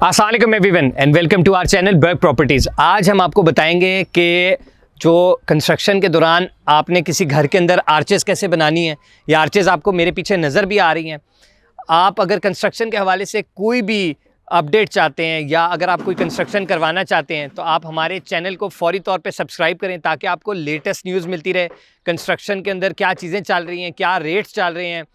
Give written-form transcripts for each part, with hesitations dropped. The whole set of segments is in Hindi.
अस्सलाम वालेकुम everyone and welcome to our channel Burg properties. आज हम आपको बताएंगे कि जो कंस्ट्रक्शन के दौरान आपने किसी घर के अंदर आर्चेस कैसे बनानी है। ये आर्चेस आपको मेरे पीछे नज़र भी आ रही हैं। आप अगर कंस्ट्रक्शन के हवाले से कोई भी अपडेट चाहते हैं या अगर आप कोई कंस्ट्रक्शन करवाना चाहते हैं तो आप हमारे चैनल को फौरी तौर पे सब्सक्राइब करें ताकि आपको लेटेस्ट न्यूज़ मिलती रहे। कंस्ट्रक्शन के अंदर क्या चीज़ें चल रही हैं, क्या रेट्स चल रहे हैं,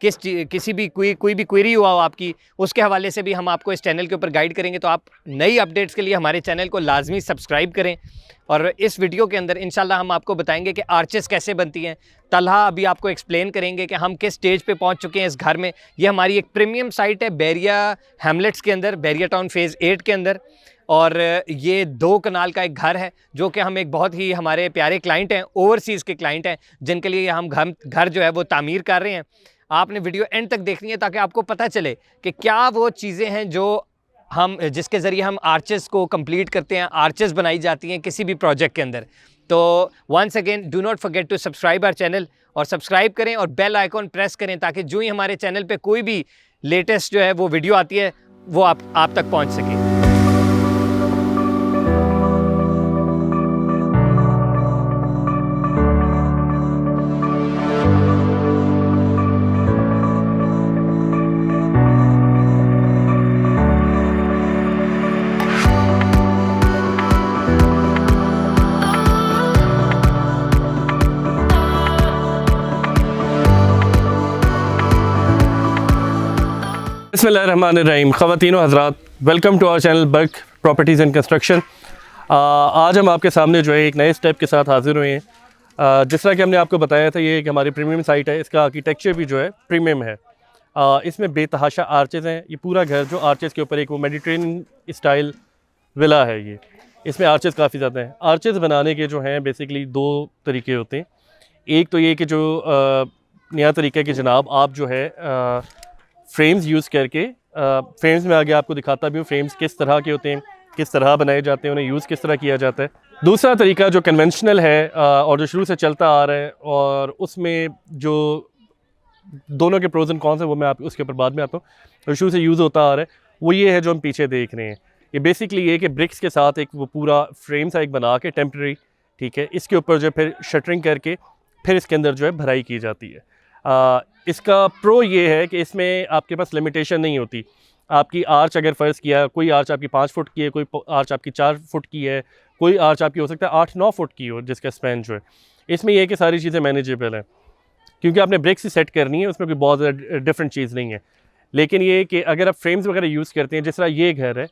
किसी भी कोई भी क्वेरी हुआ हो आपकी, उसके हवाले से भी हम आपको इस चैनल के ऊपर गाइड करेंगे। तो आप नई अपडेट्स के लिए हमारे चैनल को लाजमी सब्सक्राइब करें। और इस वीडियो के अंदर इंशाल्लाह हम आपको बताएंगे कि आर्चेस कैसे बनती हैं। तलहा अभी आपको एक्सप्लेन करेंगे कि हम किस स्टेज पे पहुंच चुके हैं इस घर में। ये हमारी एक प्रीमियम साइट है बैरिया हैमलेट्स के अंदर, बैरिया टाउन फेज़ 8 के अंदर। और ये 2 कनाल का एक घर है जो कि हम एक बहुत ही हमारे प्यारे क्लाइंट हैं, ओवरसीज़ के क्लाइंट हैं, जिनके लिए हम घर जो है वो तामीर कर रहे हैं। आपने वीडियो एंड तक देखनी है ताकि आपको पता चले कि क्या वो चीज़ें हैं जो जिसके ज़रिए हम आर्चेस को कंप्लीट करते हैं, आर्चेस बनाई जाती हैं किसी भी प्रोजेक्ट के अंदर। तो once again do not forget to subscribe our channel और सब्सक्राइब करें और बेल आइकॉन प्रेस करें ताकि जो ही हमारे चैनल पे कोई भी लेटेस्ट जो है वो वीडियो आती है वो आप तक पहुँच सके। बिस्मिल्लाहिर्रहमानिर्रहीम। ख़वातीन व हज़रात, welcome to our channel Burg Properties and Construction. आज हम आपके सामने जो है एक नए स्टेप के साथ हाज़िर हुए हैं। जिस तरह कि हमने आपको बताया था, ये एक हमारी प्रीमियम साइट है। इसका आर्किटेक्चर भी जो है प्रीमियम है। इसमें बेतहाशा आर्चेज़ हैं। ये पूरा घर जो आर्चेज़ के ऊपर एक वो मेडिटेरेनियन स्टाइल विला है। ये इसमें आर्चेज़ काफ़ी ज़्यादा हैं। आर्चेज़ बनाने के जो हैं बेसिकली 2 तरीके होते हैं। एक तो ये कि जो नया तरीका है कि जनाब आप जो है फ्रेम्स यूज़ करके, फ्रेम्स में आगे आपको दिखाता भी हूँ फ्रेम्स किस तरह के होते हैं, किस तरह बनाए जाते हैं, उन्हें यूज़ किस तरह किया जाता है। दूसरा तरीका जो कन्वेंशनल है और जो शुरू से चलता आ रहा है और उसमें जो दोनों के प्रोज एंड कॉन्स हैं वो मैं आप उसके ऊपर बाद में आता हूँ, जो शुरू से यूज़ होता आ रहा है वो ये है जो हम पीछे देख रहे हैं। ये बेसिकली ये कि ब्रिक्स के साथ एक वो पूरा फ्रेम सा एक बना के टेम्प्रेरी, ठीक है, इसके ऊपर जो फिर शटरिंग करके फिर इसके अंदर जो है भराई की जाती है। इसका प्रो ये है कि इसमें आपके पास लिमिटेशन नहीं होती। आपकी आर्च अगर फ़र्ज़ किया, कोई आर्च आपकी 5 फुट की है, कोई आर्च आपकी 4 फुट की है, कोई आर्च आपकी हो सकता है 8-9 फुट की हो जिसका स्पैन जो है। इसमें यह है कि सारी चीज़ें मैनेजेबल हैं क्योंकि आपने ब्रिक्स ही सेट करनी है, उसमें कोई बहुत ज़्यादा डिफरेंट चीज़ नहीं है। लेकिन ये कि अगर आप फ्रेम्स वगैरह यूज़ करते हैं, जिस तरह ये घर है,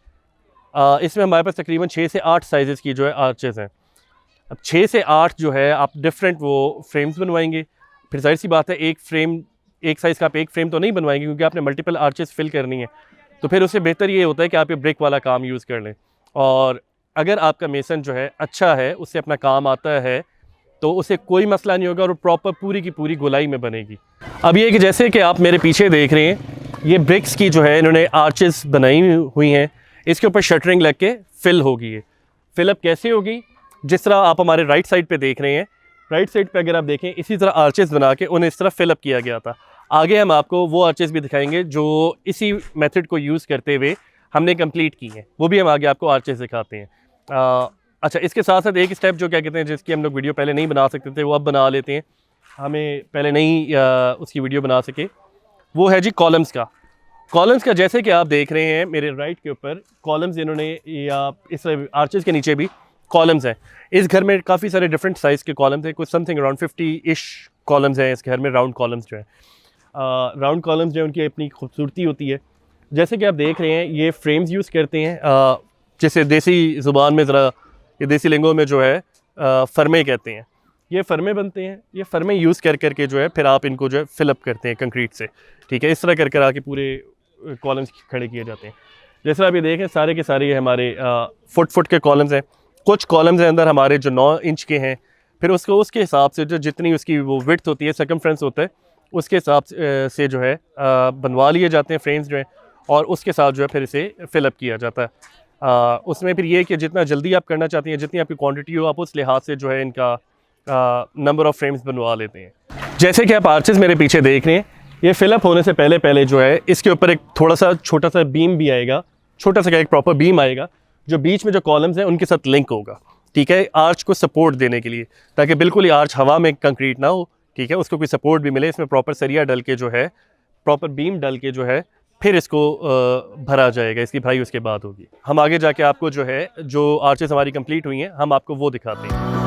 इसमें हमारे पास तकरीबन 6 से 8 साइज़ की जो है आर्चेज़ हैं। अब 6 से 8 जो है आप डिफरेंट वो फ्रेम्स बनवाएंगे। फिर जाहिर सी बात है एक साइज़ का आप एक फ्रेम तो नहीं बनवाएंगे क्योंकि आपने मल्टीपल आर्चेस फिल करनी है। तो फिर उससे बेहतर ये होता है कि आप ये ब्रिक वाला काम यूज़ कर लें। और अगर आपका मेसन जो है अच्छा है, उससे अपना काम आता है, तो उसे कोई मसला नहीं होगा और प्रॉपर पूरी की पूरी गोलाई में बनेगी। अब ये कि जैसे कि आप मेरे पीछे देख रहे हैं, ये ब्रिक्स की जो है इन्होंने आर्चेस बनाई हुई हैं। इसके ऊपर शटरिंग लग के फिल होगी। ये फिलअप कैसे होगी? जिस तरह आप हमारे राइट साइड पे देख रहे हैं, राइट साइड पे अगर आप देखें इसी तरह आर्चेस बना के उन्हें इस तरह फिलअप किया गया था। आगे हम आपको वो आर्चेस भी दिखाएंगे जो इसी मेथड को यूज़ करते हुए हमने कंप्लीट की हैं। वो भी हम आगे आपको आर्चेस दिखाते हैं। अच्छा, इसके साथ साथ एक स्टेप जो क्या कहते हैं जिसकी हम लोग वीडियो पहले नहीं बना सकते थे वो अब बना लेते हैं। हमें पहले नहीं उसकी वीडियो बना सके, वो है जी कॉलम्स का। कॉलम्स का जैसे कि आप देख रहे हैं मेरे राइट के ऊपर कॉलम्स इन्होंने, या इस आर्चेस के नीचे भी कॉलम्स हैं। इस घर में काफ़ी सारे डिफरेंट साइज़ के कॉलम्स हैं, कुछ समथिंग अराउंड 50-ish कॉलम्स हैं इस घर में। राउंड कॉलम्स जो है राउंड कॉलम्स जो है उनकी अपनी खूबसूरती होती है। जैसे कि आप देख रहे हैं ये फ्रेम्स यूज़ करते हैं, जैसे देसी ज़ुबान में ज़रा ये देसी लिंगो में जो है फर्मे कहते हैं। ये फर्मे बनते हैं। ये फर्मे यूज़ कर जो है फिर आप इनको जो है फिलअप करते हैं कंक्रीट से, ठीक है। इस तरह कर आके पूरे कॉलम्स खड़े किए जाते हैं। जैसे आप ये देखें सारे के सारे ये हमारे फुट के कॉलम्स हैं। कुछ कॉलम्स हैं अंदर हमारे जो 9 इंच के हैं, फिर उसके हिसाब से जो जितनी उसकी वो विड्थ होती है, सर्कमफ्रेंस होता है, उसके हिसाब से जो है बनवा लिए जाते हैं फ्रेम्स जो हैं और उसके साथ जो है फिर इसे फिलअप किया जाता है। उसमें फिर ये कि जितना जल्दी आप करना चाहते हैं, जितनी आपकी क्वांटिटी हो, आप उस लिहाज से जो है इनका नंबर ऑफ़ फ्रेम्स बनवा लेते हैं। जैसे कि आप आर्चेस मेरे पीछे देख रहे हैं, ये फिलअप होने से पहले जो है इसके ऊपर एक थोड़ा सा छोटा सा बीम भी आएगा छोटा सा एक प्रॉपर बीम आएगा जो बीच में जो कॉलम्स हैं उनके साथ लिंक होगा, ठीक है, आर्च को सपोर्ट देने के लिए, ताकि बिल्कुल ही आर्च हवा में कंक्रीट ना हो, ठीक है, उसको कोई सपोर्ट भी मिले। इसमें प्रॉपर सरिया डल के जो है, प्रॉपर बीम डल के जो है, फिर इसको भरा जाएगा। इसकी भराई उसके बाद होगी। हम आगे जाके आपको जो है, जो आर्चेस हमारी कंप्लीट हुई हैं, हम आपको वो दिखाते हैं।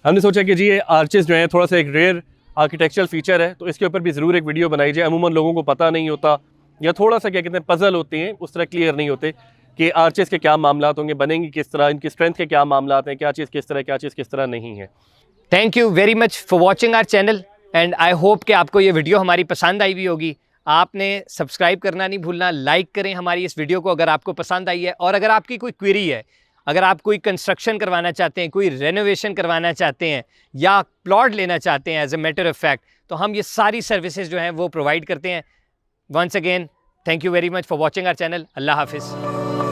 हमने सोचा कि जी ये आर्चेस जो हैं थोड़ा सा एक रेयर आर्किटेक्चरल फीचर है, तो इसके ऊपर भी ज़रूर एक वीडियो बनाई जाए। अमूमन लोगों को पता नहीं होता, या थोड़ा सा क्या कहते हैं पजल होते हैं, उस तरह क्लियर नहीं होते कि आर्चेस के क्या मामला होंगे, बनेंगी किस तरह, इनकी स्ट्रेंथ के क्या मामला हैं, क्या चीज़ किस तरह, क्या चीज़ किस तरह नहीं है। Thank you very much for watching our channel and I hope कि आपको ये वीडियो हमारी पसंद आई भी होगी। आपने सब्सक्राइब करना नहीं भूलना, लाइक करें हमारी इस वीडियो को अगर आपको पसंद आई है। और अगर आपकी कोई क्वेरी है, अगर आप कोई कंस्ट्रक्शन करवाना चाहते हैं, कोई रेनोवेशन करवाना चाहते हैं, या प्लॉट लेना चाहते हैं as a matter of fact, तो हम ये सारी सर्विसेज जो हैं वो प्रोवाइड करते हैं। Once again thank you very much for watching our channel. अल्लाह हाफिज़।